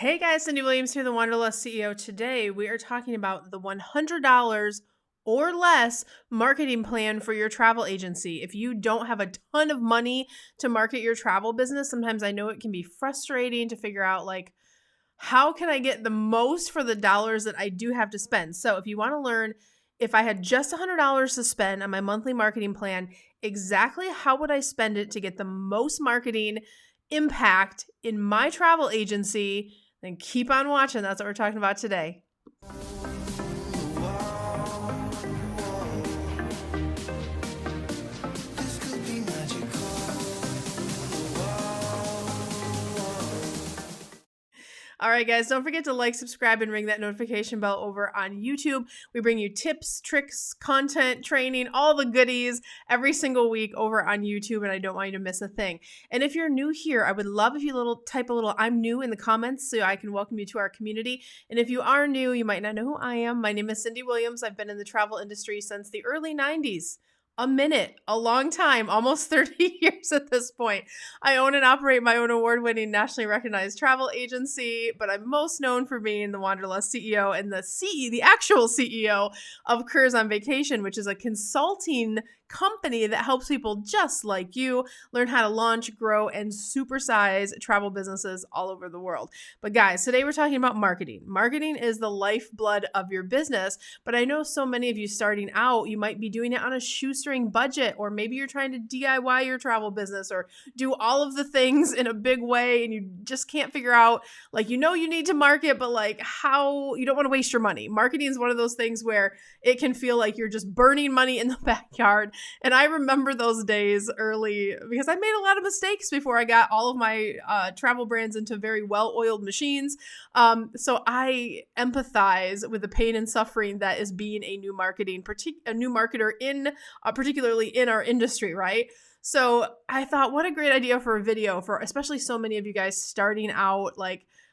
Hey guys, Cyndi Williams here, the Wanderlust CEO. Today we are talking about the $100 or less marketing plan for your travel agency. If you don't have a ton of money to market your travel business, sometimes I know it can be frustrating to figure out how can I get the most for the dollars that I do have to spend? So if you want to learn if I had just $100 to spend on my monthly marketing plan, exactly how would I spend it to get the most marketing impact in my travel agency, then keep on watching. That's what we're talking about today. All right, guys, don't forget to like, subscribe, and ring that notification bell over on YouTube. We bring you tips, tricks, content, training, all the goodies every single week over on YouTube, and I don't want you to miss a thing. And if you're new here, I would love if you type a little "I'm new" in the comments so I can welcome you to our community. And if you are new, you might not know who I am. My name is Cyndi Williams. I've been in the travel industry since the early 90s. A long time, almost 30 years at this point. I own and operate my own award-winning, nationally recognized travel agency, but I'm most known for being the Wanderlust CEO and the actual CEO of Careers on Vacation, which is a consulting company that helps people just like you learn how to launch, grow, and supersize travel businesses all over the world. But guys, today we're talking about marketing. Marketing is the lifeblood of your business, but I know so many of you starting out, you might be doing it on a shoestring budget, or maybe you're trying to DIY your travel business or do all of the things in a big way and you just can't figure out, you need to market, but how you don't want to waste your money. Marketing is one of those things where it can feel like you're just burning money in the backyard. And I remember those days early because I made a lot of mistakes before I got all of my travel brands into very well-oiled machines. So I empathize with the pain and suffering that is being a new marketer particularly in our industry, right? So I thought, what a great idea for a video for especially so many of you guys starting out.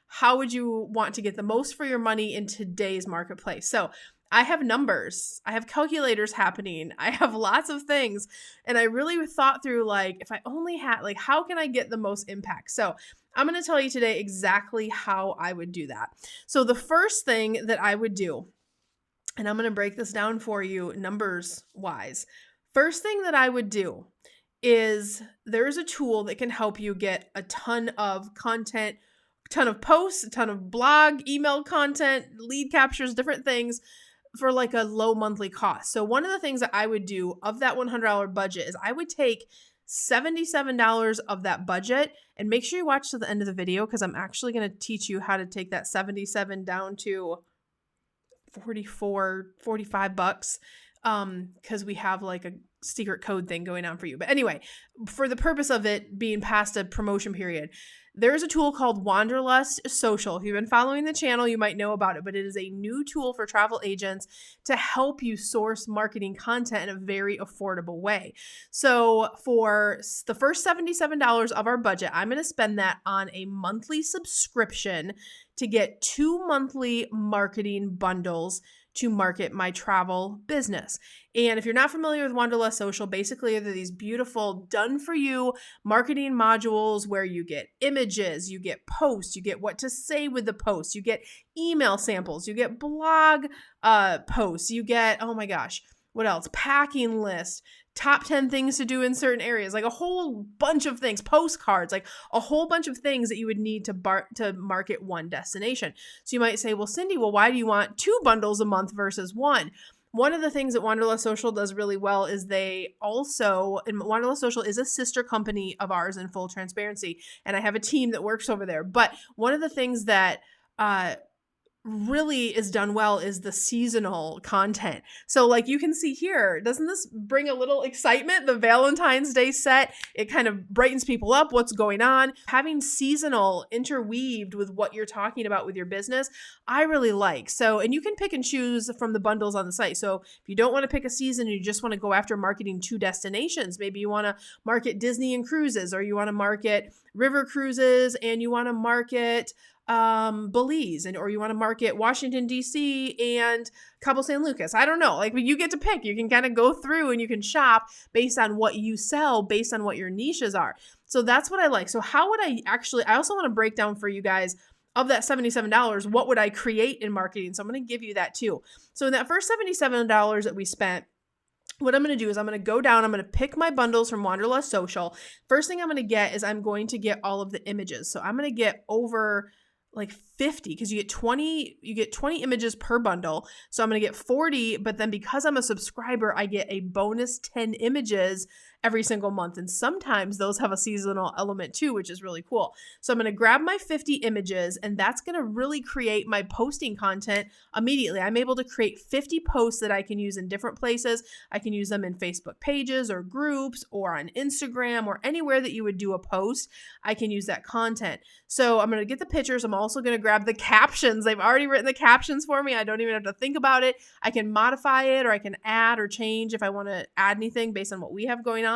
How would you want to get the most for your money in today's marketplace? So I have numbers, I have calculators happening, I have lots of things. And I really thought through, if I only had, how can I get the most impact? So I'm going to tell you today exactly how I would do that. So the first thing that I would do, and I'm going to break this down for you numbers wise. First thing that I would do is there's a tool that can help you get a ton of content, a ton of posts, a ton of blog, email content, lead captures, different things for a low monthly cost. So one of the things that I would do of that $100 budget is I would take $77 of that budget, and make sure you watch to the end of the video because I'm actually going to teach you how to take that 77 down to 44, 45 bucks because we have a secret code thing going on for you. But anyway, for the purpose of it being past a promotion period, there's a tool called Wanderlust Social. If you've been following the channel, you might know about it, but it is a new tool for travel agents to help you source marketing content in a very affordable way. So for the first $77 of our budget, I'm going to spend that on a monthly subscription to get 2 monthly marketing bundles to market my travel business. And if you're not familiar with Wanderlust Social, basically they're these beautiful done-for-you marketing modules where you get images, you get posts, you get what to say with the posts, you get email samples, you get blog posts, you get, oh my gosh, what else? Packing list, top 10 things to do in certain areas, a whole bunch of things, postcards, a whole bunch of things that you would need to market one destination. So you might say, well, Cyndi, why do you want 2 bundles a month versus 1? One of the things that Wanderlust Social does really well is and Wanderlust Social is a sister company of ours in full transparency, and I have a team that works over there. But one of the things that really is done well is the seasonal content. So you can see here, doesn't this bring a little excitement? The Valentine's Day set, it kind of brightens people up, what's going on. Having seasonal interweaved with what you're talking about with your business, I really like. So, and you can pick and choose from the bundles on the site. So if you don't want to pick a season, you just want to go after marketing 2 destinations. Maybe you want to market Disney and cruises, or you want to market river cruises, and you want to market Belize, or you want to market Washington, D.C. and Cabo San Lucas. I don't know. You get to pick. You can kind of go through and you can shop based on what you sell, based on what your niches are. So that's what I like. So how would I also want to break down for you guys of that $77, what would I create in marketing? So I'm going to give you that too. So in that first $77 that we spent, what I'm going to do is I'm going to go down, I'm going to pick my bundles from Wanderlust Social. First thing I'm going to get is I'm going to get all of the images. So I'm going to get over like 50 because you get 20 images per bundle. So I'm going to get 40, but then because I'm a subscriber, I get a bonus 10 images every single month. And sometimes those have a seasonal element too, which is really cool. So I'm going to grab my 50 images, and that's going to really create my posting content immediately. I'm able to create 50 posts that I can use in different places. I can use them in Facebook pages or groups or on Instagram or anywhere that you would do a post. I can use that content. So I'm going to get the pictures. I'm also going to grab the captions. They've already written the captions for me. I don't even have to think about it. I can modify it, or I can add or change if I want to add anything based on what we have going on.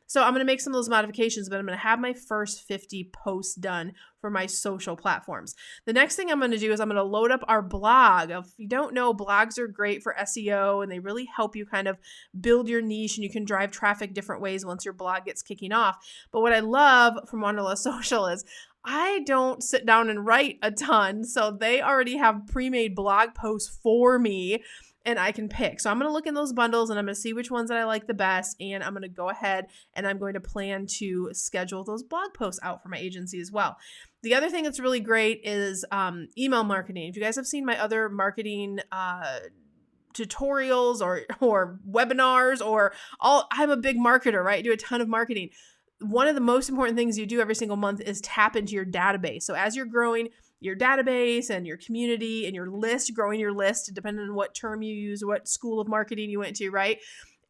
So I'm going to make some of those modifications, but I'm going to have my first 50 posts done for my social platforms. The next thing I'm going to do is I'm going to load up our blog. If you don't know, blogs are great for SEO, and they really help you kind of build your niche, and you can drive traffic different ways once your blog gets kicking off. But what I love from Wanderlust Social is I don't sit down and write a ton. So they already have pre-made blog posts for me, and I can pick. So I'm going to look in those bundles, and I'm going to see which ones that I like the best. And I'm going to go ahead and I'm going to plan to schedule those blog posts out for my agency as well. The other thing that's really great is email marketing. If you guys have seen my other marketing tutorials or webinars I'm a big marketer, right? I do a ton of marketing. One of the most important things you do every single month is tap into your database. So as you're growing your database and your community and your list, growing your list, depending on what term you use, what school of marketing you went to, right?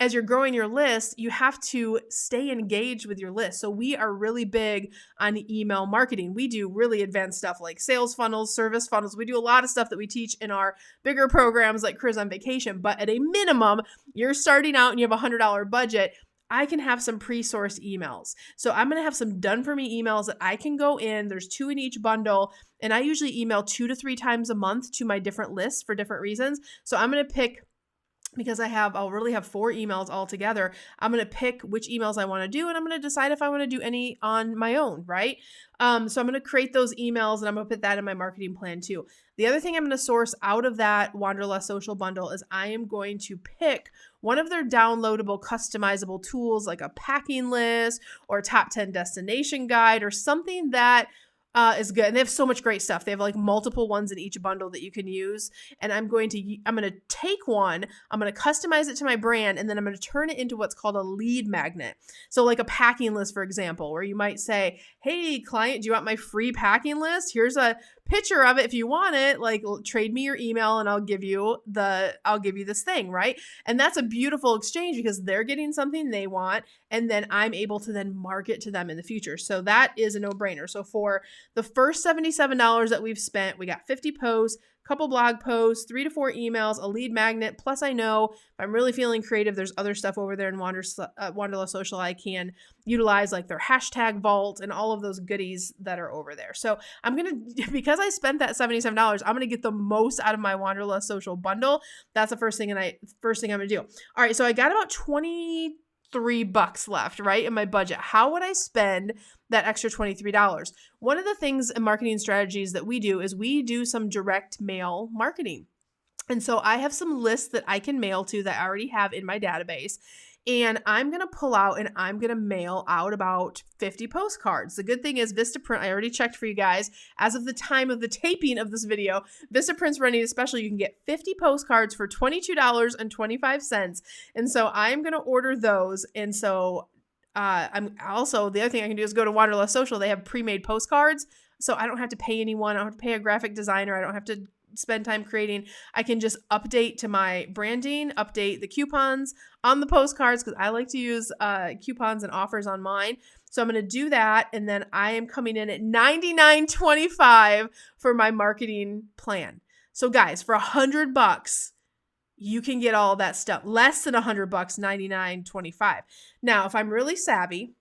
As you're growing your list, you have to stay engaged with your list. So we are really big on email marketing. We do really advanced stuff like sales funnels, service funnels. We do a lot of stuff that we teach in our bigger programs like Careers on Vacation. But at a minimum, you're starting out and you have a $100 budget. I can have some pre-sourced emails. So I'm going to have some done for me emails that I can go in. There's 2 in each bundle. And I usually email 2 to 3 times a month to my different lists for different reasons. So I'm going to pick, because I'll really have 4 emails all together. I'm going to pick which emails I want to do, and I'm going to decide if I want to do any on my own, right? So I'm going to create those emails, and I'm going to put that in my marketing plan too. The other thing I'm going to source out of that Wanderlust Social bundle is I am going to pick one of their downloadable, customizable tools like a packing list or a top 10 destination guide or something that is good. And they have so much great stuff. They have like multiple ones in each bundle that you can use. And I'm going to take one, I'm going to customize it to my brand, and then I'm going to turn it into what's called a lead magnet. So like a packing list, for example, where you might say, hey client, do you want my free packing list? Here's a picture of it. If you want it, like trade me your email and I'll give you this thing, right? And that's a beautiful exchange because they're getting something they want, and then I'm able to then market to them in the future. So that is a no-brainer. So for the first $77 that we've spent, we got 50 posts, couple blog posts, 3 to 4 emails, a lead magnet. Plus I know if I'm really feeling creative, there's other stuff over there in Wanderlust Social I can utilize, like their hashtag vault and all of those goodies that are over there. So because I spent that $77, I'm going to get the most out of my Wanderlust Social bundle. That's the first thing I'm going to do. All right. So I got about $23 left, right, in my budget. How would I spend that extra $23? One of the things in marketing strategies that we do is we do some direct mail marketing. And so I have some lists that I can mail to that I already have in my database. And I'm going to pull out and I'm going to mail out about 50 postcards. The good thing is Vistaprint, I already checked for you guys. As of the time of the taping of this video, Vistaprint's running a special. You can get 50 postcards for $22.25. And so I'm going to order those. And so I'm also, the other thing I can do is go to Wanderlust Social. They have pre-made postcards. So I don't have to pay anyone. I don't have to pay a graphic designer. I don't have to spend time creating. I can just update to my branding, update the coupons on the postcards because I like to use coupons and offers on mine. So I'm going to do that. And then I am coming in at $99.25 for my marketing plan. So guys, for $100, you can get all that stuff. Less than $100, $99.25. Now, if I'm really savvy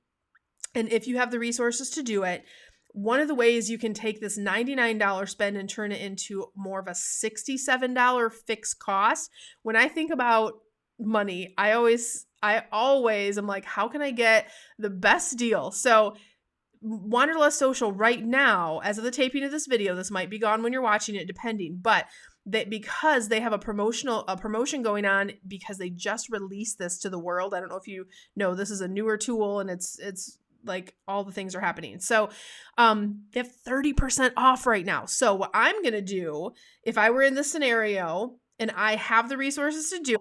and if you have the resources to do it, one of the ways you can take this $99 spend and turn it into more of a $67 fixed cost. When I think about money, I always am like, how can I get the best deal? So Wanderlust Social right now, as of the taping of this video, this might be gone when you're watching it, depending, but because they have a promotion going on because they just released this to the world. I don't know if you know, this is a newer tool and it's like all the things are happening. So they have 30% off right now. So what I'm going to do, if I were in this scenario and I have the resources to do,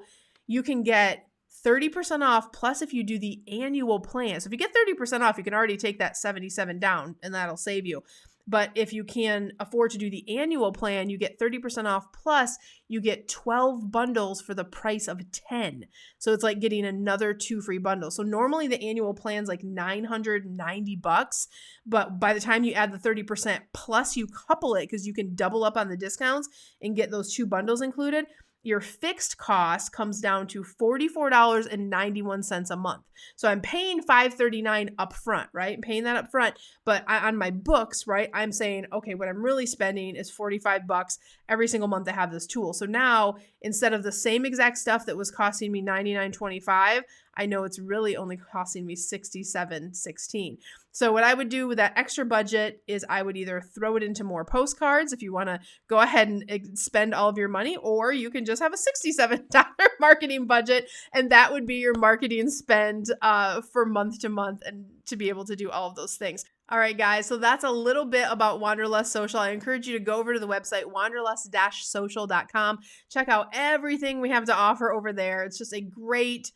you can get 30% off. Plus, if you do the annual plan, so if you get 30% off, you can already take that $77 down and that'll save you. But if you can afford to do the annual plan, you get 30% off. Plus, you get 12 bundles for the price of 10. So it's like getting another 2 free bundles. So normally the annual plan's like $990, but by the time you add the 30% plus you couple it, because you can double up on the discounts and get those 2 bundles included, your fixed cost comes down to $44.91 a month. So I'm paying $539 up front, right? I'm paying that up front, but on my books, right, I'm saying, okay, what I'm really spending is $45 every single month to have this tool. So now, instead of the same exact stuff that was costing me $99.25, I know it's really only costing me $67.16. So what I would do with that extra budget is I would either throw it into more postcards if you want to go ahead and spend all of your money, or you can just have a $67 marketing budget, and that would be your marketing spend for month to month and to be able to do all of those things. All right, guys, so that's a little bit about Wanderlust Social. I encourage you to go over to the website, wanderlust-social.com. Check out everything we have to offer over there. It's just a great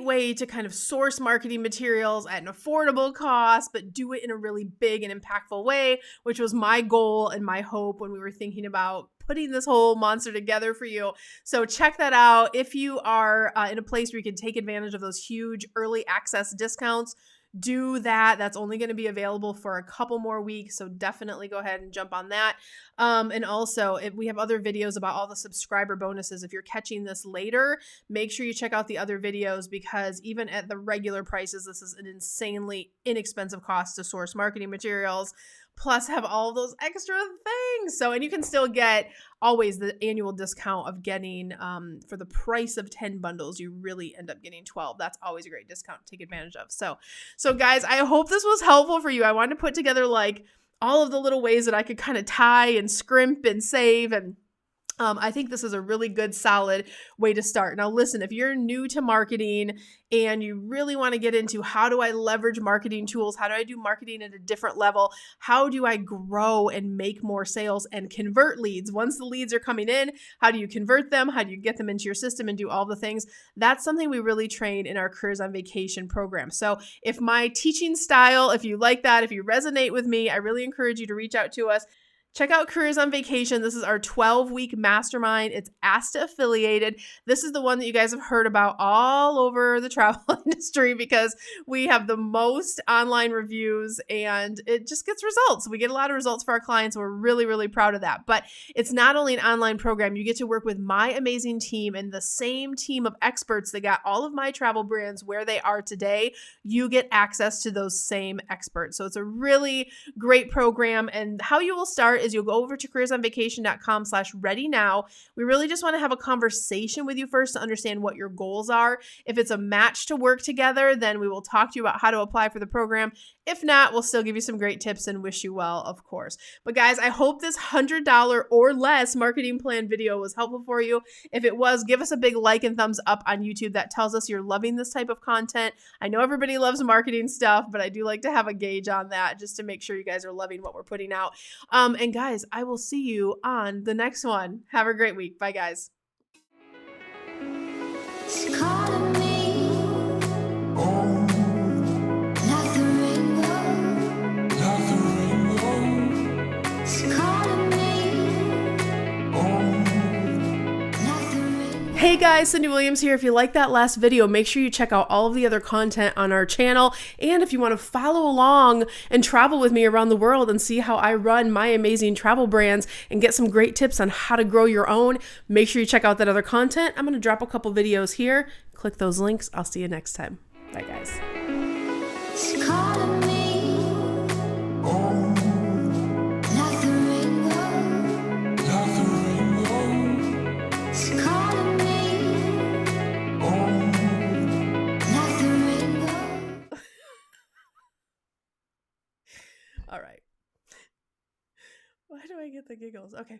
way to kind of source marketing materials at an affordable cost, but do it in a really big and impactful way, which was my goal and my hope when we were thinking about putting this whole monster together for you. So check that out. If you are in a place where you can take advantage of those huge early access discounts, do that. That's only going to be available for a couple more weeks. So definitely go ahead and jump on that. And also, if we have other videos about all the subscriber bonuses. If you're catching this later, make sure you check out the other videos, because even at the regular prices, this is an insanely inexpensive cost to source marketing materials, plus have all those extra things. So, and you can still get always the annual discount of getting, for the price of 10 bundles, you really end up getting 12. That's always a great discount to take advantage of. So guys, I hope this was helpful for you. I wanted to put together like all of the little ways that I could kind of tie and scrimp and save, and I think this is a really good, solid way to start. Now, listen, if you're new to marketing and you really want to get into how do I leverage marketing tools, how do I do marketing at a different level, how do I grow and make more sales and convert leads? Once the leads are coming in, how do you convert them? How do you get them into your system and do all the things? That's something we really train in our Careers on Vacation program. So if my teaching style, if you like that, if you resonate with me, I really encourage you to reach out to us. Check out Careers on Vacation. This is our 12-week mastermind. It's ASTA affiliated. This is the one that you guys have heard about all over the travel industry, because we have the most online reviews and it just gets results. We get a lot of results for our clients. We're really, really proud of that. But it's not only an online program. You get to work with my amazing team and the same team of experts that got all of my travel brands where they are today. You get access to those same experts. So it's a really great program. And how you will start is you'll go over to careersonvacation.com/ready now. We really just want to have a conversation with you first to understand what your goals are. If it's a match to work together, then we will talk to you about how to apply for the program. If not, we'll still give you some great tips and wish you well, of course. But guys, I hope this $100 or less marketing plan video was helpful for you. If it was, give us a big like and thumbs up on YouTube. That tells us you're loving this type of content. I know everybody loves marketing stuff, but I do like to have a gauge on that just to make sure you guys are loving what we're putting out. And guys, I will see you on the next one. Have a great week. Bye, guys. It's calling me, like the rainbow. It's calling me, like the rainbow. Hey guys, Cyndi Williams here. If you like that last video, make sure you check out all of the other content on our channel. And if you want to follow along and travel with me around the world and see how I run my amazing travel brands and get some great tips on how to grow your own, make sure you check out that other content. I'm going to drop a couple videos here. Click those links. I'll see you next time. Bye guys. It's calling me. the giggles. Okay.